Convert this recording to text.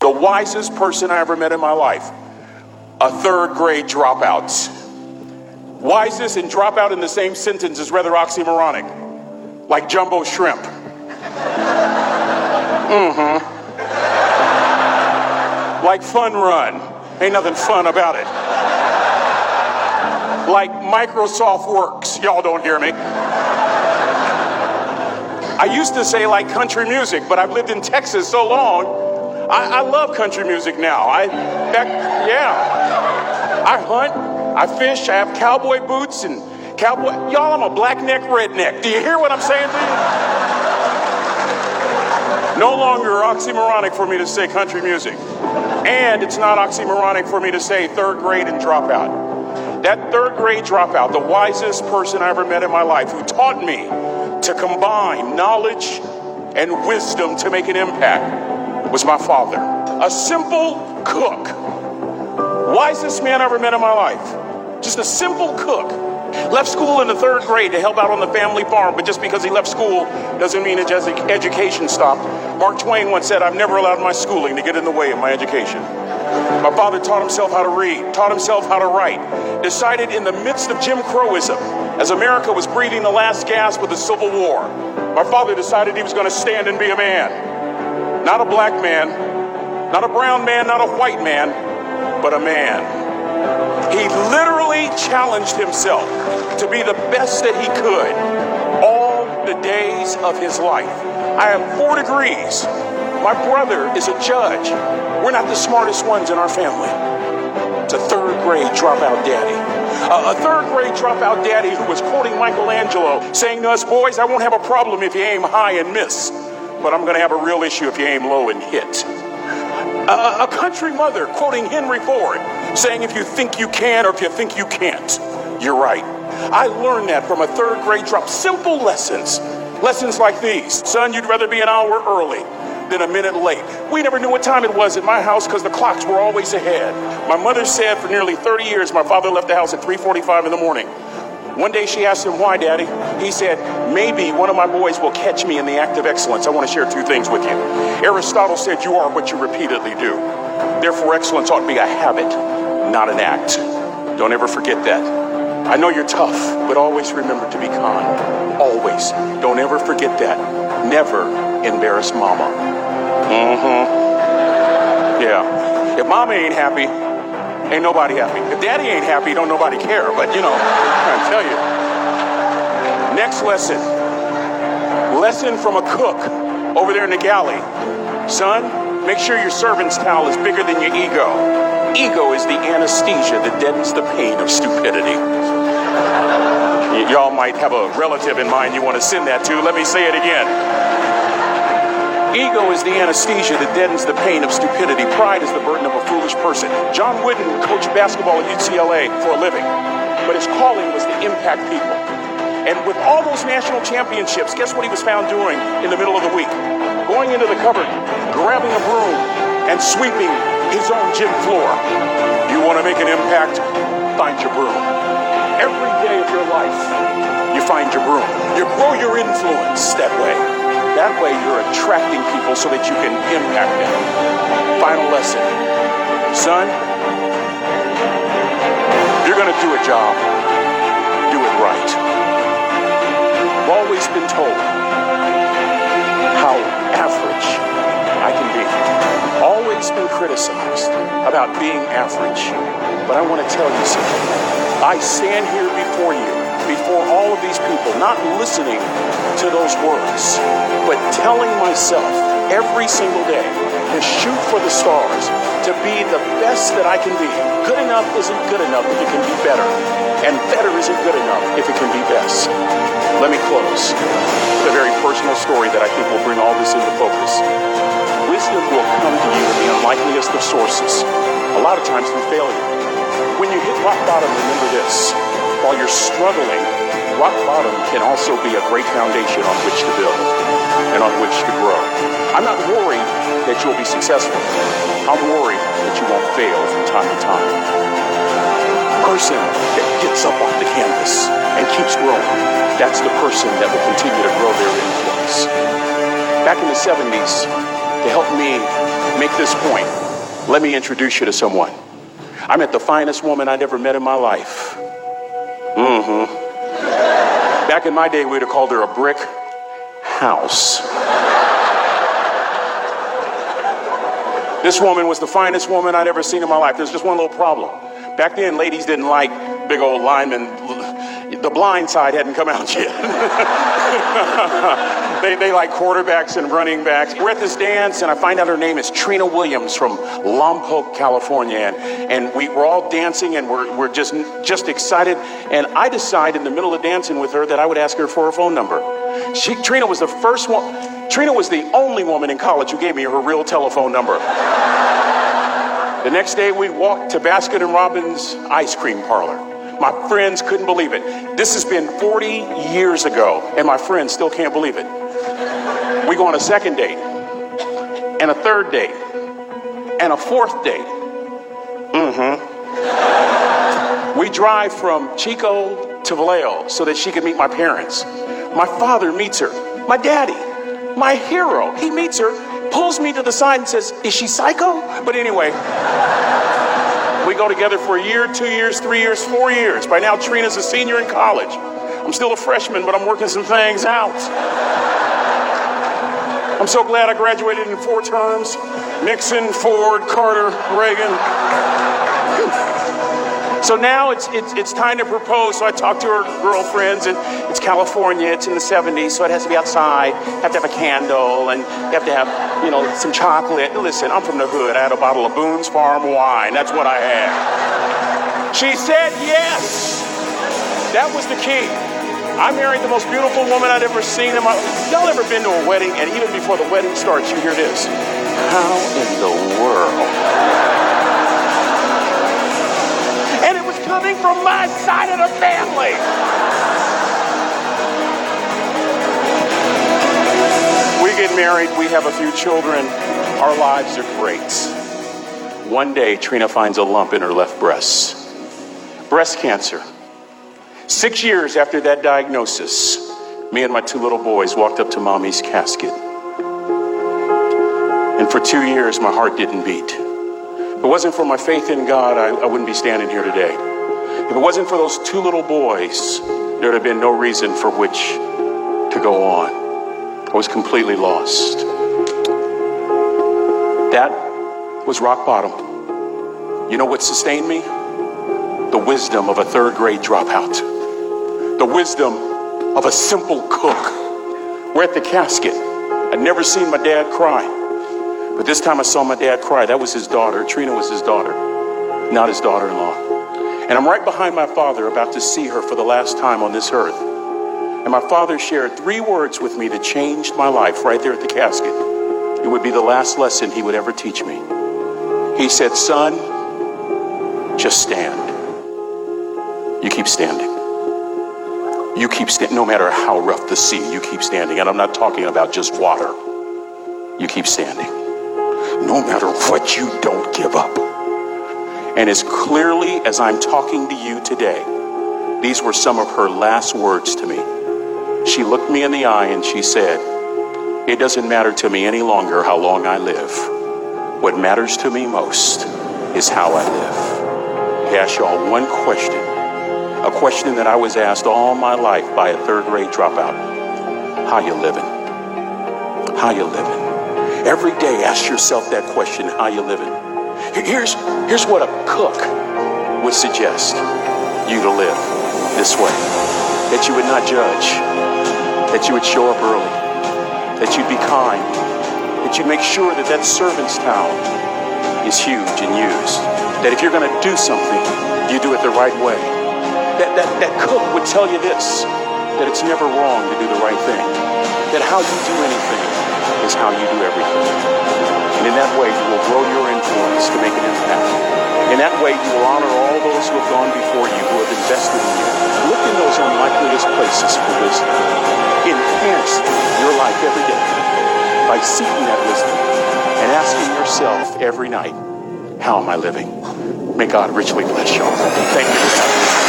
the wisest person I ever met in my life, a third grade dropout. Wisest and dropout in the same sentence is rather oxymoronic, like jumbo shrimp. Like fun run, ain't nothing fun about it. Like Microsoft Works, y'all don't hear me. I used to say like country music, but I've lived in Texas so long, I love country music now. I hunt, I fish, I have cowboy boots and cowboy, y'all, I'm a black neck redneck. Do you hear what I'm saying to you? No longer oxymoronic for me to say country music. And it's not oxymoronic for me to say third grade and dropout. That third grade dropout, the wisest person I ever met in my life, who taught me to combine knowledge and wisdom to make an impact, was my father. A simple cook. Wisest man I ever met in my life. Just a simple cook. Left school in the third grade to help out on the family farm, but just because he left school doesn't mean his education stopped. Mark Twain once said, "I've never allowed my schooling to get in the way of my education." My father taught himself how to read, taught himself how to write, decided in the midst of Jim Crowism, as America was breathing the last gasp of the Civil War, my father decided he was going to stand and be a man. Not a black man, not a brown man, not a white man, but a man. He literally challenged himself to be the best that he could all the days of his life. I have 4 degrees. My brother is a judge. We're not the smartest ones in our family. It's a third grade dropout daddy. A third grade dropout daddy who was quoting Michelangelo, saying to us, "Boys, I won't have a problem if you aim high and miss, but I'm going to have a real issue if you aim low and hit." A country mother quoting Henry Ford, saying, "If you think you can or if you think you can't, you're right." I learned that from a third grade drop. Simple lessons. Lessons like these. Son, you'd rather be an hour early than a minute late. We never knew what time it was at my house because the clocks were always ahead. My mother said for nearly 30 years my father left the house at 3:45 in the morning. One day she asked him, "Why, Daddy?" He said, "Maybe one of my boys will catch me in the act of excellence." I want to share 2 things with you. Aristotle said, "You are what you repeatedly do." Therefore, excellence ought to be a habit, not an act. Don't ever forget that. I know you're tough, but always remember to be kind. Always. Don't ever forget that. Never embarrass mama. Yeah. If mama ain't happy, ain't nobody happy. If daddy ain't happy, don't nobody care. But I'm trying to tell you. Next lesson. Lesson from a cook over there in the galley. Son, make sure your servant's towel is bigger than your ego. Ego is the anesthesia that deadens the pain of stupidity. Y'all might have a relative in mind you want to send that to. Let me say it again. Ego is the anesthesia that deadens the pain of stupidity. Pride is the burden of a foolish person. John Wooden coached basketball at UCLA for a living, but his calling was to impact people. And with all those national championships, guess what he was found doing in the middle of the week? Going into the cupboard, grabbing a broom, and sweeping his own gym floor. You want to make an impact? Find your broom. Every day of your life, you find your broom. You grow your influence that way. That way you're attracting people so that you can impact them. Final lesson. Son, if you're going to do a job, do it right. I've always been told how average I can be. Always been criticized about being average. But I want to tell you something. I stand here before you, before all of these people, not listening to those words, but telling myself every single day to shoot for the stars, to be the best that I can be. Good enough isn't good enough if it can be better, and better isn't good enough if it can be best. Let me close with a very personal story that I think will bring all this into focus. Wisdom will come to you in the unlikeliest of sources, a lot of times through failure. When you hit rock bottom, remember this. While you're struggling, rock bottom can also be a great foundation on which to build and on which to grow. I'm not worried that you'll be successful. I'm worried that you won't fail from time to time. The person that gets up off the canvas and keeps growing, that's the person that will continue to grow their influence. Back in the 70s, to help me make this point. Let me introduce you to someone. I met the finest woman I'd ever met in my life. Back in my day, we'd have called her a brick house. This woman was the finest woman I'd ever seen in my life. There's just one little problem. Back then, ladies didn't like big old linemen. The blind side hadn't come out yet. They like quarterbacks and running backs. We're at this dance, and I find out her name is Trina Williams from Lompoc, California. And we're all dancing, and we're just excited. And I decide in the middle of dancing with her that I would ask her for her phone number. Trina was the first one. Trina was the only woman in college who gave me her real telephone number. The next day, we walked to Baskin & Robbins ice cream parlor. My friends couldn't believe it. This has been 40 years ago, and my friends still can't believe it. We go on a second date, and a third date, and a fourth date. We drive from Chico to Vallejo so that she could meet my parents. My father meets her. My daddy, my hero, he meets her, pulls me to the side and says, "Is she psycho?" But anyway, we go together for a year, 2 years, 3 years, 4 years. By now, Trina's a senior in college. I'm still a freshman, but I'm working some things out. I'm so glad I graduated in 4 terms. Nixon, Ford, Carter, Reagan. So now it's time to propose. So I talk to her girlfriends, and it's California. It's in the 70s, so it has to be outside. You have to have a candle, and you have to have, some chocolate. Listen, I'm from the hood. I had a bottle of Boone's Farm wine. That's what I had. She said yes. That was the key. I married the most beautiful woman I'd ever seen in my life. Y'all ever been to a wedding, and even before the wedding starts, you hear this? How in the world? And it was coming from my side of the family. We get married, we have a few children, our lives are great. One day, Trina finds a lump in her left breast. Breast cancer. 6 years after that diagnosis, me and my 2 little boys walked up to Mommy's casket. And for 2 years, my heart didn't beat. If it wasn't for my faith in God, I wouldn't be standing here today. If it wasn't for those 2 little boys, there would have been no reason for which to go on. I was completely lost. That was rock bottom. You know what sustained me? The wisdom of a 3rd grade dropout. The wisdom of a simple cook. We're at the casket. I'd never seen my dad cry. But this time I saw my dad cry. That was his daughter. Trina was his daughter, not his daughter-in-law. And I'm right behind my father, about to see her for the last time on this earth. And my father shared 3 words with me that changed my life right there at the casket. It would be the last lesson he would ever teach me. He said, "Son, just stand. You keep standing. You keep standing, no matter how rough the sea, you keep standing." And I'm not talking about just water. You keep standing. No matter what, you don't give up. And as clearly as I'm talking to you today, these were some of her last words to me. She looked me in the eye and she said, "It doesn't matter to me any longer how long I live. What matters to me most is how I live." I ask y'all one question. A question that I was asked all my life by a 3rd grade dropout. How you living? How you living? Every day ask yourself that question, how you living? Here's what a cook would suggest you to live this way. That you would not judge. That you would show up early. That you'd be kind. That you'd make sure that that servant's towel is huge and used. That if you're going to do something, you do it the right way. That cook would tell you this, that it's never wrong to do the right thing. That how you do anything is how you do everything. And in that way, you will grow your influence to make an impact. In that way, you will honor all those who have gone before you, who have invested in you. Look in those unlikeliest places for wisdom. Enhance your life every day by seeking that wisdom and asking yourself every night, how am I living? May God richly bless you all. Thank you for having me.